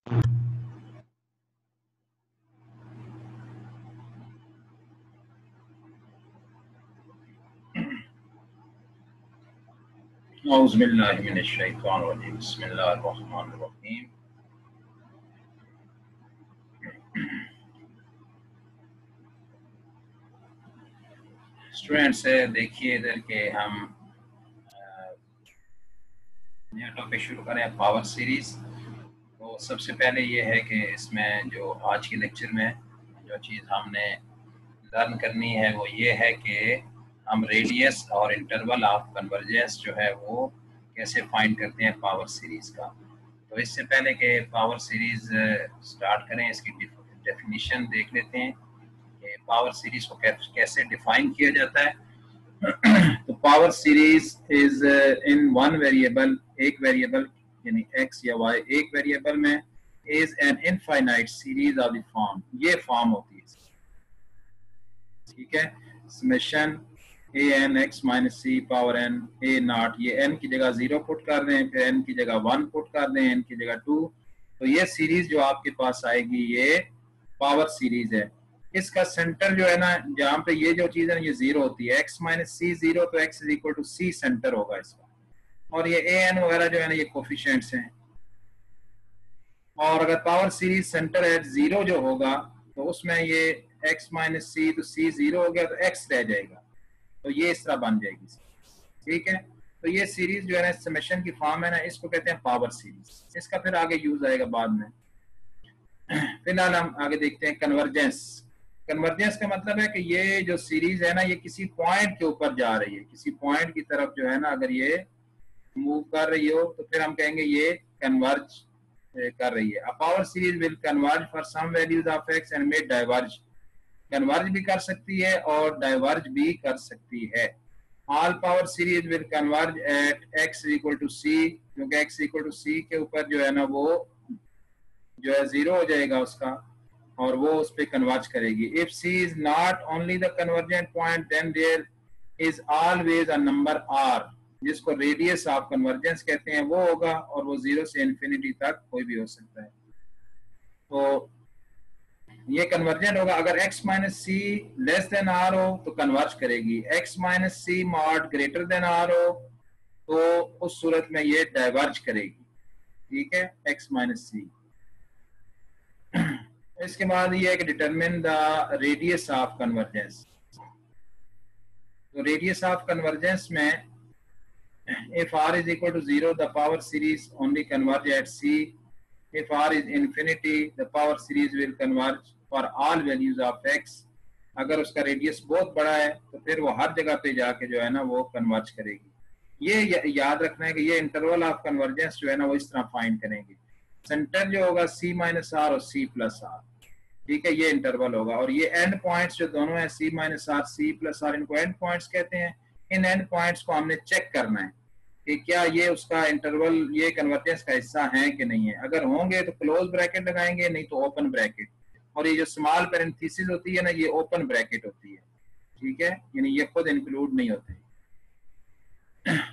औज़ुबिल्लाहिमिनश्शैतानिर्रजीम बिस्मिल्लाहिर्रहमानिर्रहीम। स्टूडेंट्स देखिए इधर के हम नया टॉपिक शुरू करें, पावर सीरीज। तो सबसे पहले ये है कि इसमें जो आज के लेक्चर में जो चीज़ हमने लर्न करनी है वो ये है कि हम रेडियस और इंटरवल ऑफ कन्वर्जेंस जो है वो कैसे फाइंड करते हैं पावर सीरीज का। तो इससे पहले कि पावर सीरीज स्टार्ट करें, इसकी डेफिनेशन देख लेते हैं कि पावर सीरीज को कैसे डिफाइन किया जाता है। तो power series is in one variable, एक वेरिएबल यानी x या y, एक वेरिएबल में is an infinite series of the form, ये फॉर्म होती है, ठीक है। Summation A N X minus C power N A naught, ये n की जगह 0 पुट कर दें, फिर n की जगह 1 पुट कर दें, n की जगह 2, तो ये सीरीज जो आपके पास आएगी ये पावर सीरीज है। इसका सेंटर जो है ना, जहाँ पे ये जो चीज है ये 0 होती है, x माइनस सी 0, तो x is equal to c center होगा इसका, और ये a n वगैरह जो है ना ये कोफिशिएंट्स हैं। और अगर पावर सीरीज सेंटर एट 0 जो होगा तो उसमें ये x माइनस सी, तो c 0 हो गया तो x रह जाएगा, तो ये इस तरह बन जाएगी, ठीक है। तो ये सीरीज जो है ना समेशन की फॉर्म है ना, इसको कहते हैं पावर सीरीज। इसका फिर आगे यूज आएगा बाद में। फिलहाल हम आगे देखते हैं कन्वर्जेंस। कन्वर्जेंस का मतलब है कि ये जो सीरीज है ना ये किसी पॉइंट के ऊपर जा रही है, किसी पॉइंट की तरफ जो है ना अगर ये मूव कर रही हो तो फिर हम कहेंगे ये कन्वर्ज कर रही है। A power series will converge for some values of x and may diverge, converge भी कर सकती है और डाइवर्ज भी कर सकती है। All power series will converge at x equal to c, क्योंकि x इक्वल टू c के ऊपर जो है ना वो जो है 0 हो जाएगा उसका, और वो उस पर कन्वर्ज करेगी। If c is not only the convergent point then there is always a number r, जिसको रेडियस ऑफ कन्वर्जेंस कहते हैं, वो होगा, और वो 0 से इंफिनिटी तक कोई भी हो सकता है। तो ये कन्वर्जेंट होगा। अगर x माइनस सी लेस देन r हो तो कन्वर्ज करेगी, x माइनस सी मॉड ग्रेटर देन r हो तो उस सूरत में ये डाइवर्ज करेगी, ठीक है, x माइनस सी। इसके बाद ये है कि determine the radius of convergence. तो रेडियस ऑफ कन्वर्जेंस में if r is equal to 0 the power series only converge at c, if r is infinity the power series will converge for all values of x। अगर उसका radius बहुत बड़ा है तो फिर वो हर जगह पे जाके जो है ना वो कन्वर्ज करेगी। ये याद रखना है कि ये इंटरवल ऑफ कन्वर्जेंस जो है ना वो इस तरह फाइंड करेंगे। सेंटर जो होगा c माइनस आर और c प्लस आर, ठीक है, ये इंटरवल होगा। और ये एंड पॉइंट्स जो दोनों है c minus R c plus R, इनको एंड पॉइंट्स कहते हैं। इन एंड पॉइंट्स को हमने चेक करना है कि क्या ये उसका इंटरवल ये कन्वर्जेंस का हिस्सा है कि नहीं है। अगर होंगे तो क्लोज ब्रैकेट लगाएंगे, नहीं तो ओपन ब्रैकेट। और ये जो स्मॉल पैरेंथेसिस होती है ना ये ओपन ब्रैकेट होती है, ठीक है, यानी ये खुद इंक्लूड नहीं होते।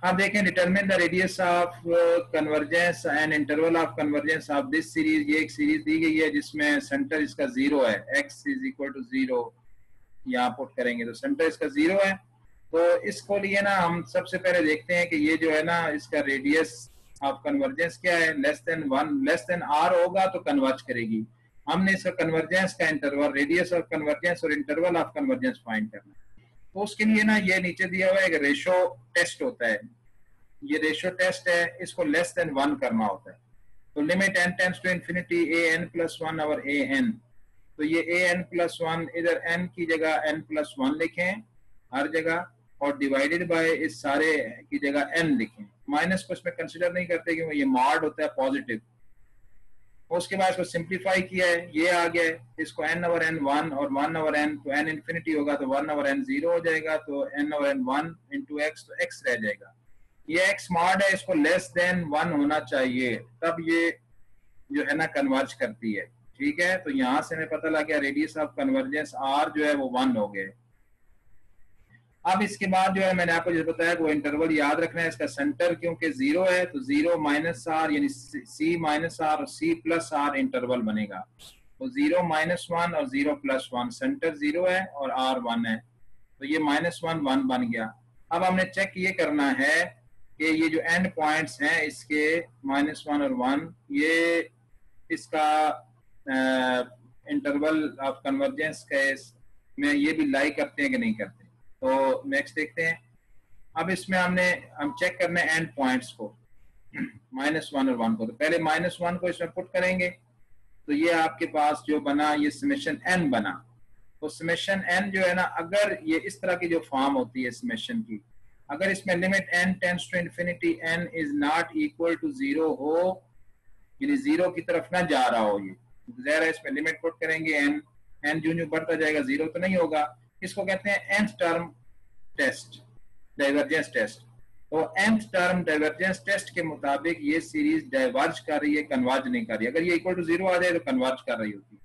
अब देखें determine the radius of convergence and interval of convergence of this series. ये एक सीरीज दी गई है जिसमें सेंटर इसका 0 है, x इज इक्वल टू 0 यहाँ पुट करेंगे तो सेंटर इसका 0 है। तो इसको लिए ना हम सबसे पहले देखते हैं कि ये जो है ना इसका रेडियस ऑफ कन्वर्जेंस क्या है, less than 1 less than r होगा तो कन्वर्ज करेगी। हमने इसका कन्वर्जेंस का इंटरवल, रेडियस ऑफ कन्वर्जेंस और इंटरवल ऑफ कन्वर्जेंस फाइंड करना है। तो उसके लिए ना ये नीचे दिया हुआ है कि रेशो टेस्ट होता है, ये रेशो टेस्ट है, इसको लेस देन 1 करना होता है। तो limit n tends to infinity a n plus 1 और a n, तो ये a n प्लस 1 इधर n की जगह n प्लस 1 लिखें हर जगह, और डिवाइडेड बाय इस सारे की जगह n लिखें। माइनस को इसमें कंसिडर नहीं करते क्योंकि ये मॉड होता है पॉजिटिव। उसके बाद इसको सिंप्लीफाई किया है, ये आ गया है, इसको n ओवर n 1 और 1 ओवर n, तो n इंफिनिटी होगा तो 1 ओवर n 0 हो जाएगा, तो n over n 1 into x, तो x रह जाएगा। ये x मॉड है, इसको लेस देन 1 होना चाहिए तब ये जो है ना कन्वर्ज करती है, ठीक है। तो यहाँ से हमें पता लग गया रेडियस ऑफ कन्वर्जेंस r जो है वो 1 हो गए। अब इसके बाद जो है मैंने आपको जो बताया कि वो इंटरवल याद रखना है, इसका सेंटर क्योंकि 0 है तो 0 माइनस आर यानी C माइनस आर और C प्लस आर इंटरवल बनेगा। तो 0 माइनस 1 और 0 प्लस 1, सेंटर 0 है और R 1 है, तो ये -1 1 बन गया। अब हमने चेक ये करना है कि ये जो एंड पॉइंट्स हैं इसके -1 और 1, ये इसका इंटरवल ऑफ कन्वर्जेंस केस में ये भी लाई करते हैं कि नहीं करते। तो नेक्स्ट देखते हैं। अब इसमें हम चेक करने एंड पॉइंट्स को -1 और 1 को। तो पहले -1 को इसमें पुट करेंगे तो ये आपके पास जो बना ये समेशन n बना। तो समेशन n जो है ना, अगर ये इस तरह की जो फॉर्म होती है समेशन की, अगर इसमें limit n tends to infinity n is not equal to 0 हो, यानी 0 की तरफ ना जा रहा हो, ये ज़ाहिर है इसमें लिमिट पुट करेंगे n जो बढ़ता जाएगा 0 तो नहीं होगा। इसको कहते हैं nth term test, divergence test. तो nth टर्म डाइवर्जेंस टेस्ट के मुताबिक ये सीरीज डाइवर्ज कर रही है, कन्वर्ज नहीं कर रही। अगर ये इक्वल टू 0 आ जाए तो कन्वर्ज कर रही होती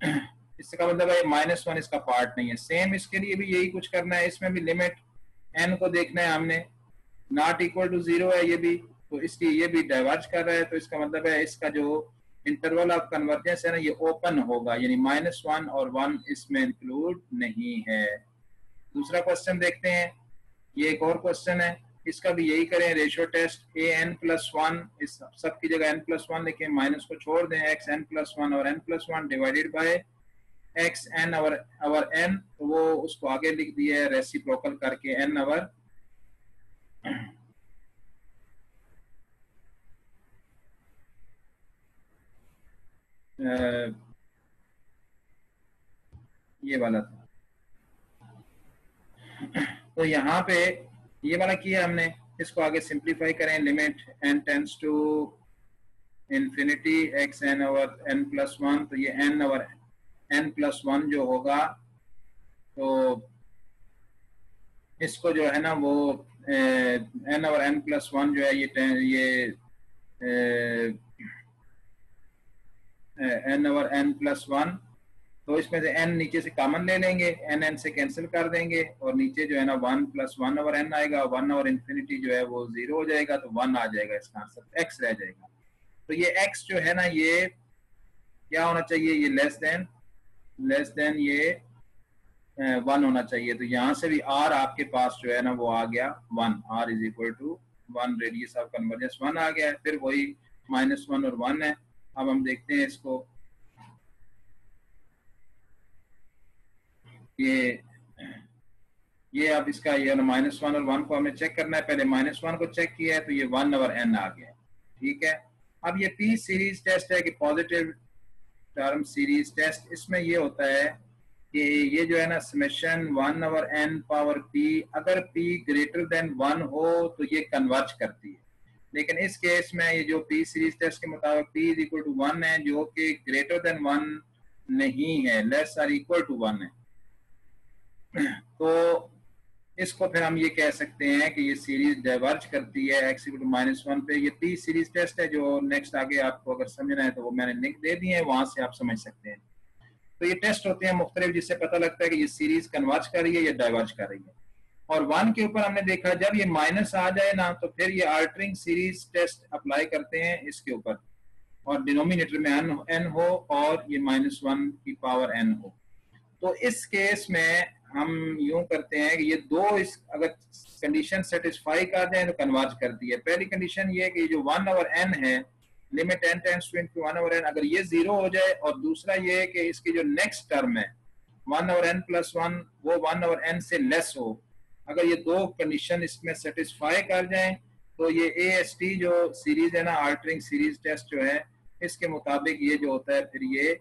है। इसका मतलब है -1 इसका पार्ट नहीं है। सेम इसके लिए भी यही कुछ करना है, इसमें भी लिमिट n को देखना है हमने, नॉट इक्वल टू 0 है ये भी, तो इसकी ये भी डाइवर्ज कर रहा है। तो इसका मतलब है इसका जो इंटरवल ऑफ कन्वर्जेंस है ना, ये ओपन होगा, यानी -1 और 1 इसमें इंक्लूड नहीं है। दूसरा क्वेश्चन देखते हैं, ये एक और क्वेश्चन है, इसका भी यही करें, रेशियो टेस्ट an+1, इस सब की जगह n+1 लिखें, माइनस को छोड़ दें, xn+1 और n+1 डिवाइडेड बाय xn और n, तो वो उसको आगे लिख दिया है रेसिप्रोकल करके n और ये वाला था। तो यहाँ पे ये वाला किया हमने, इसको आगे सिंप्लीफाई करें, limit n tends to infinity xn और n+1, तो ये n और n+1 जो होगा, तो इसको जो है ना वो n और n+1 जो है ये n और n+1, तो इसमें से n नीचे से कॉमन ले लेंगे, n से कैंसिल कर देंगे और नीचे जो है ना 1+1 और n आएगा, 1 और इंफिनिटी जो है वो 0 हो जाएगा, तो 1 आ जाएगा, इसका आंसर x रह जाएगा। तो ये x जो है ना ये क्या होना चाहिए, ये लेस देन ये 1 होना चाहिए। तो यहाँ से भी r आपके पास जो है ना वो आ गया 1, r is equal to 1, radius of convergence 1 आ गया है। फिर वही -1 और 1 है। अब हम देखते हैं इसको, ये अब इसका ये -1 और 1 को हमें चेक करना है। पहले -1 को चेक किया है तो ये 1 और n आ गया, ठीक है। अब ये p सीरीज टेस्ट है कि पॉजिटिव टर्म सीरीज टेस्ट, इसमें ये होता है कि ये जो है ना समेशन 1 और n पावर p, अगर p ग्रेटर देन 1 हो तो ये कन्वर्ज करती है। लेकिन इस केस में ये जो p सीरीज टेस्ट के मुताबिक p इज इक्वल टू 1 है, जो कि ग्रेटर देन 1 नहीं है, लेस आर इक्वल टू 1 है। तो इसको फिर हम ये कह सकते हैं कि ये सीरीज डाइवर्ज करती है x इक्वल टू -1 पे। ये p सीरीज टेस्ट है, जो नेक्स्ट आगे आपको अगर समझना है तो वो मैंने लिंक दे दिए हैं, वहां से आप समझ सकते हैं। तो ये टेस्ट होते हैं मुख्तलिफ, जिससे पता लगता है कि ये सीरीज कन्वर्ज कर रही है या डाइवर्ज कर रही है। और 1 के ऊपर हमने देखा जब ये माइनस आ जाए ना तो फिर ये अल्टरिंग सीरीज टेस्ट अप्लाई करते हैं इसके ऊपर, और डिनोमिनेटर में n हो और ये -1 की पावर n हो। तो इस केस में हम यूं करते हैं कि ये दो अगर कंडीशन सेटिस्फाई कर जाए तो कन्वर्ज करती है। पहली कंडीशन ये है कि जो 1 और n है, लिमिट n टेंड्स टू 1 और n, अगर ये 0 हो जाए, और दूसरा ये है कि इसकी जो नेक्स्ट टर्म है 1 और n+1 वो 1 और n से लेस हो। अगर ये दो कंडीशन इसमें सेटिस्फाई कर जाएं तो ये AST जो सीरीज है ना, अल्टरिंग सीरीज टेस्ट जो है, इसके मुताबिक ये जो होता है फिर ये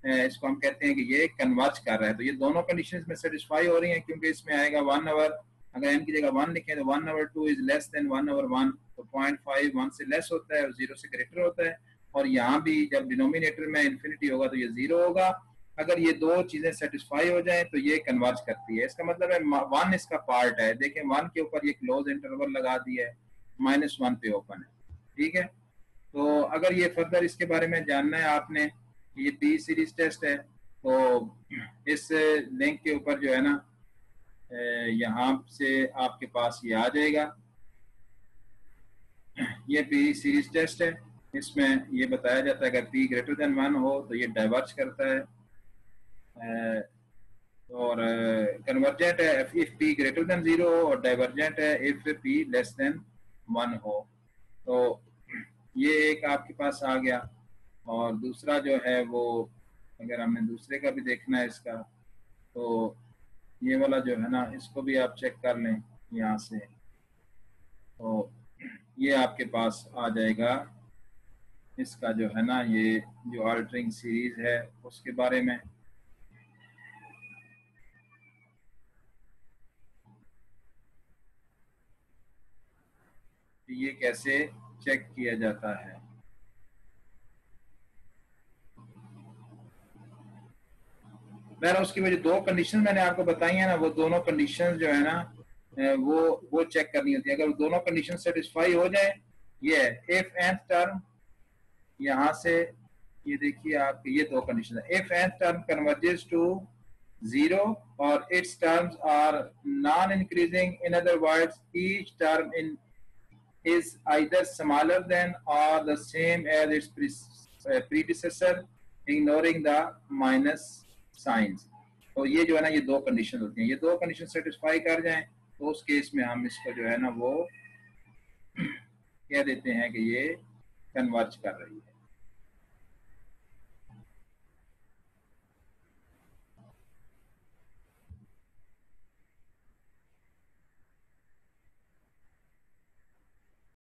इसको हम कहते हैं कि ये कन्वर्ज कर रहा है। तो ये दोनों कंडीशंस में सेटिस्फाई हो रही हैं, क्योंकि इसमें आएगा 1 ओवर, अगर n की जगह 1 लिखें तो 1 over 2 is less than 1 over 1, तो 0.5 1 से लेस होता है और 0 से ग्रेटर होता है। और यहाँ भी जब डिनोमिनेटर में इन्फिनिटी होगा तो ये 0 होगा। अगर ये दो चीजें सेटिस्फाई हो जाए तो ये कन्वर्ज करती है। इसका मतलब है 1 इसका पार्ट है। देखें 1 के ऊपर ये क्लोज इंटरवल लगा दिया है, -1 पे ओपन है, ठीक है। तो अगर ये फर्दर इसके बारे में जानना है आपने, ये p सीरीज टेस्ट है, तो इस लिंक के ऊपर जो है ना यहाँ से आपके पास ये आ जाएगा। ये पी सीरीज टेस्ट है, इसमें ये बताया जाता है अगर पी ग्रेटर देन 1 हो तो ये डाइवर्ज करता है, और कन्वर्जेंट है इफ पी ग्रेटर देन 0 हो, और डाइवर्जेंट है इफ पी लेस देन 1 हो। तो ये एक आपके पास आ गया। और दूसरा जो है वो अगर हमने दूसरे का भी देखना है इसका, तो ये वाला जो है ना इसको भी आप चेक कर लें यहाँ से, तो ये आपके पास आ जाएगा इसका जो है ना ये जो अल्टरिंग सीरीज है उसके बारे में। ये कैसे चेक किया जाता है। मैंने उसकी वजह दो कंडीशन मैंने आपको बताई है ना, वो दोनों कंडीशन जो है ना वो चेक करनी होती है। अगर दोनों कंडीशन सेटिस्फाई हो जाए, ये इफ nth टर्म यहाँ से ये देखिए आप, ये दो कंडीशन है, if nth term converges to 0 और it's terms are non increasing, in other words each term in is either smaller than or the same as its predecessor ignoring the minus signs। तो ये जो है ना ये दो condition होती हैं, ये दो कंडीशन सेटिस्फाई कर जाएं तो उस केस में हम इसको जो है ना वो कह देते हैं कि ये कन्वर्ज कर रही है।